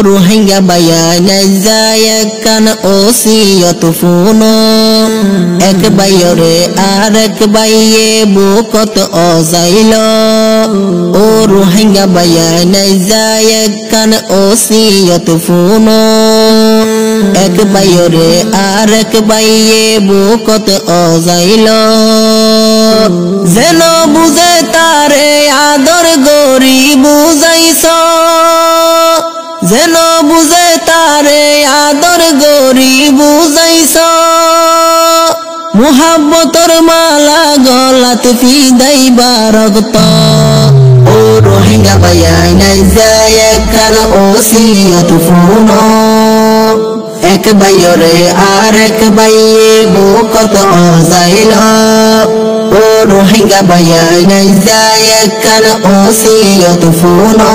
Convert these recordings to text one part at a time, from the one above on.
রোহিঙ্গা বাইয়া নাই যায় কান ওসিয়ত ফুনো এক বাইরে আর এক বাইয়ে বুকত অজাইল ও রোহিঙ্গা বাইয়া নাই যায় কান ওসিয়ত ফুনো এক বাইরে আর এক বাইয়ে বুকত অজাইল যেন বুঝে তারে আদর গরি বুঝাইছ যেন বুঝে তারে আদর গরি বুঝাইছ মুহাব্বতর মালা গলাত পিদাইবা রক্ত ও রোহিঙ্গা বাইয়া নাই যায় কান ওসিয়ত ফুনো এক বাইরে আর এক বাইয়ে বুকত অজাইল ও রোহিঙ্গা বাইয়া নাই যায় কান ওসিয়ত ফুনো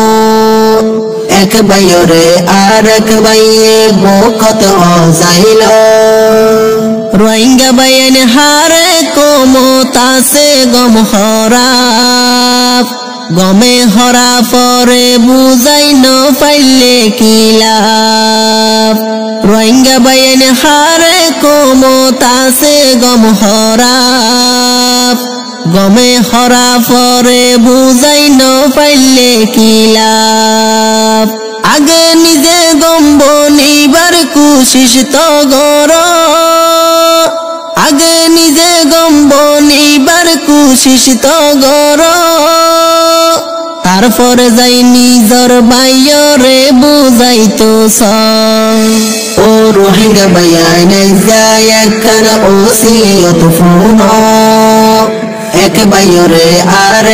এক বাইরে আর এক বাইয়ে বুকত অজাইল রোহিঙ্গা বাইন হারে কমতাছে গম হরাফ গমে হরা পরে বুঝাই ন পাইলে কি লাভ রোহিঙ্গা বাইন হারে কমতাছে গম হরাফ গমে হরা পরে বুঝাই ন পাইলে কি লাভ আগে নিজে গম্ব নিবার কুশিস তো গর আগে নিজে গম্ব নিবার কুশিস তো গর তারপরে যাই নিজর বাইরে বুঝাইতো ও রোহিঙ্গা বাইয়া নাই যায় কান ওসিয়ত ফুনো এক বাইরে আর